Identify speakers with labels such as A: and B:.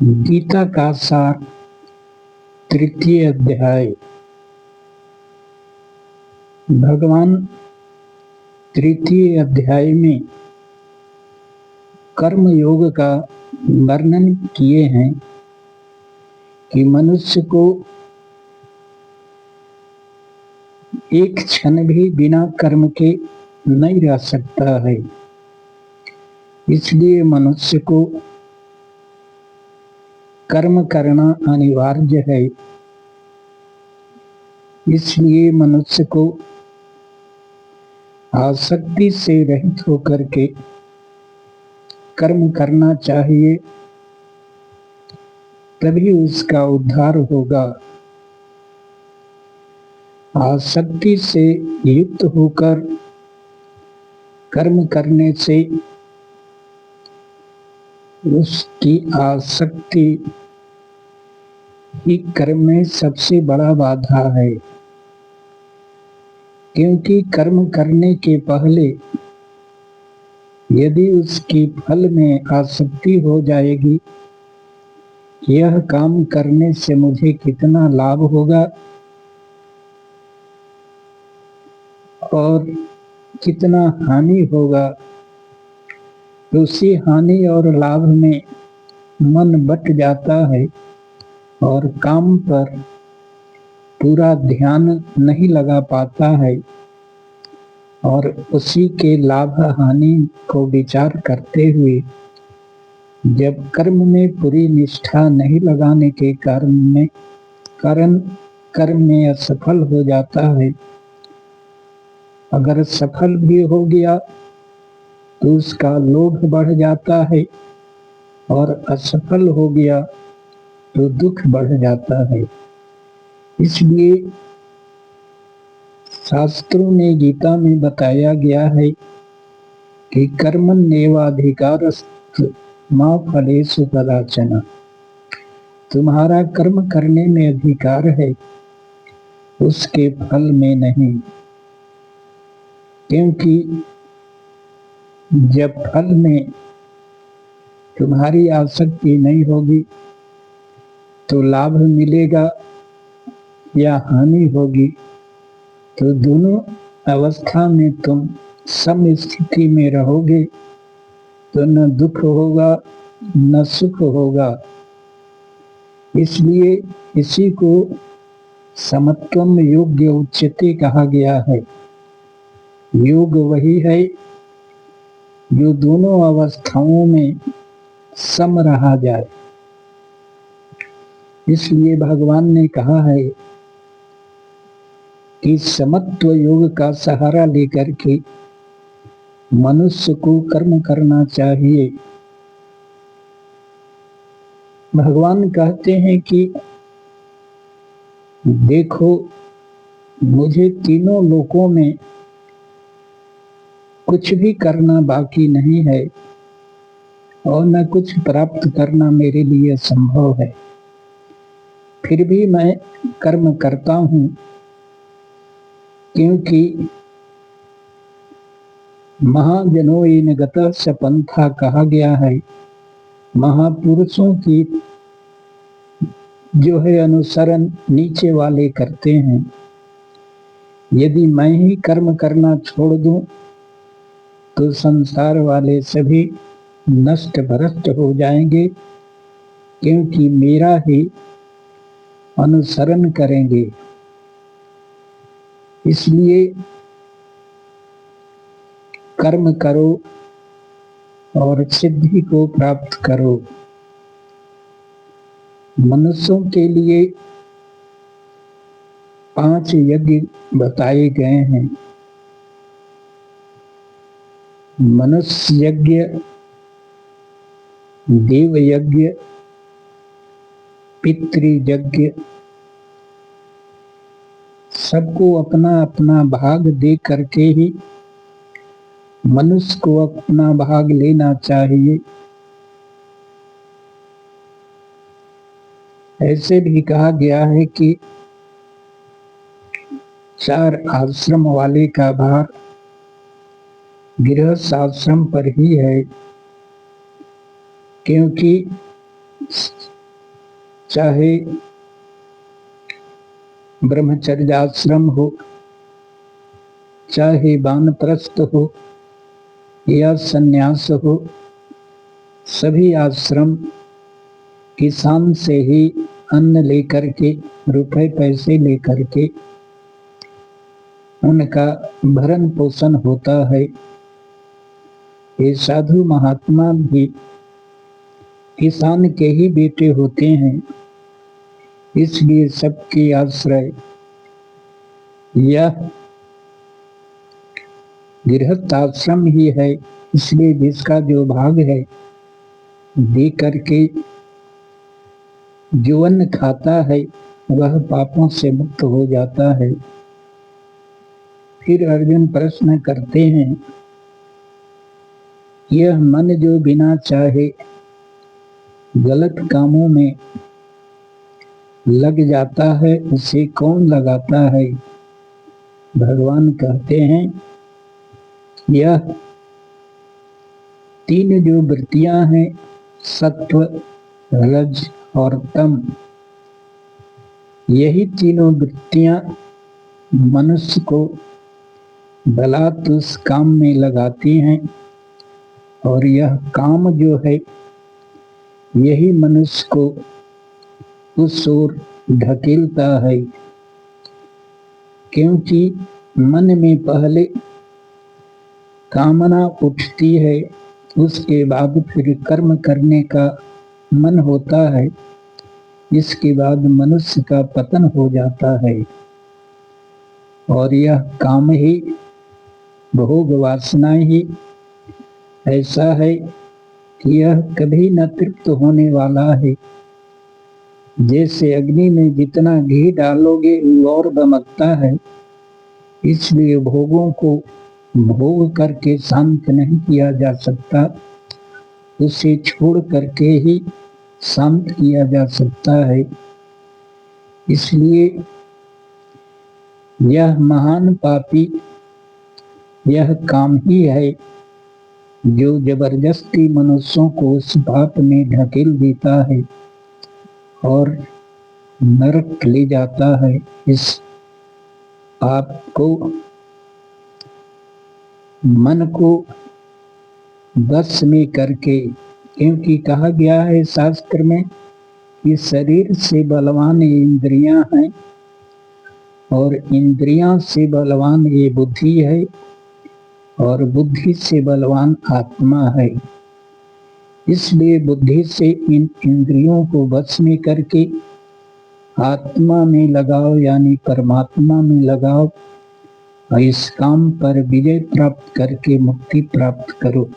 A: गीता का सार तृतीय अध्याय। भगवान तृतीय अध्याय में कर्म योग का वर्णन किए हैं कि मनुष्य को एक क्षण भी बिना कर्म के नहीं रह सकता है। इसलिए मनुष्य को कर्म करना अनिवार्य है। इसलिए मनुष्य को आसक्ति से रहित होकर के कर्म करना चाहिए, तभी उसका उद्धार होगा। आसक्ति से युक्त होकर कर्म करने से उसकी आसक्ति ही कर्म में सबसे बड़ा बाधा है, क्योंकि कर्म करने के पहले यदि उसकी फल में आसक्ति हो जाएगी, यह काम करने से मुझे कितना लाभ होगा और कितना हानि होगा, तो उसी हानि और लाभ में मन बट जाता है और काम पर पूरा ध्यान नहीं लगा पाता है और उसी के लाभ हानि को विचार करते हुए जब कर्म में पूरी निष्ठा नहीं लगाने के कारण कर्म में असफल हो जाता है। अगर सफल भी हो गया तो उसका लोभ बढ़ जाता है और असफल हो गया तो दुख बढ़ जाता है। इसलिए शास्त्रों में गीता में बताया गया है कि कर्मण्येवाधिकारस्ते मा फलेषु कदाचन। तुम्हारा कर्म करने में अधिकार है, उसके फल में नहीं। क्योंकि जब फल में तुम्हारी आसक्ति नहीं होगी तो लाभ मिलेगा या हानि होगी, तो दोनों अवस्था में तुम सम स्थिति में रहोगे, तो न दुख होगा न सुख होगा। इसलिए इसी को समत्वम योग्य उच्यते कहा गया है। योग वही है जो दोनों अवस्थाओं में सम रहा जाए। इसलिए भगवान ने कहा है कि समत्व योग का सहारा लेकर के मनुष्य को कर्म करना चाहिए। भगवान कहते हैं कि देखो, मुझे तीनों लोकों में कुछ भी करना बाकी नहीं है और न कुछ प्राप्त करना मेरे लिए संभव है, फिर भी मैं कर्म करता हूँ, क्योंकि महाजनो येन गतः स पंथा कहा गया है। महापुरुषों की जो है अनुसरण नीचे वाले करते हैं। यदि मैं ही कर्म करना छोड़ दूं तो संसार वाले सभी नष्ट भ्रष्ट हो जाएंगे, क्योंकि मेरा ही अनुसरण करेंगे। इसलिए कर्म करो और सिद्धि को प्राप्त करो। मनुष्यों के लिए 5 यज्ञ बताए गए हैं। मनुष्य यज्ञ, देव यज्ञ, पितृ यज्ञ, सबको अपना अपना भाग दे करके ही मनुष्य को अपना भाग लेना चाहिए। ऐसे भी कहा गया है कि 4 आश्रम वाले का भार गृहस्थ आश्रम पर ही है, क्योंकि चाहे ब्रह्मचर्याश्रम हो, चाहे वानप्रस्थ हो या संन्यास हो, सभी आश्रम किसान से ही अन्न लेकर के, रुपए पैसे लेकर के उनका भरण पोषण होता है। ये साधु महात्मा भी किसान के ही बेटे होते हैं, इसलिए सबके आश्रय यह गृहस्थ आश्रम ही है। इसलिए जिसका जो भाग है दे करके जो अन्न खाता है वह पापों से मुक्त हो जाता है। फिर अर्जुन प्रश्न करते हैं, यह मन जो बिना चाहे गलत कामों में लग जाता है उसे कौन लगाता है? भगवान कहते हैं, यह तीन जो वृत्तियां हैं, सत्व, रज और तम, यही तीनों वृत्तियां मनुष्य को बलात् उस काम में लगाती हैं और यह काम जो है यही मनुष्य को उस ओर ढकेलता है। क्योंकि मन में पहले कामना उठती है, उसके बाद फिर कर्म करने का मन होता है, इसके बाद मनुष्य का पतन हो जाता है। और यह काम ही, भोग वासना ही ऐसा है कि यह कभी न तृप्त होने वाला है। जैसे अग्नि में जितना घी डालोगे वो और भमकता है, इसलिए भोगों को भोग करके शांत नहीं किया जा सकता, उसे छोड़ करके ही शांत किया जा सकता है। इसलिए यह महान पापी यह काम ही है जो जबरदस्ती मनुष्यों को उस पाप में ढकेल देता है और नरक ले जाता है। इस पाप को, मन को बस में करके, क्योंकि कहा गया है शास्त्र में कि शरीर से बलवान ये इंद्रियां हैं और इंद्रियां से बलवान ये बुद्धि है और बुद्धि से बलवान आत्मा है। इसलिए बुद्धि से इन इंद्रियों को बस में करके आत्मा में लगाओ, यानी परमात्मा में लगाओ और इस काम पर विजय प्राप्त करके मुक्ति प्राप्त करो।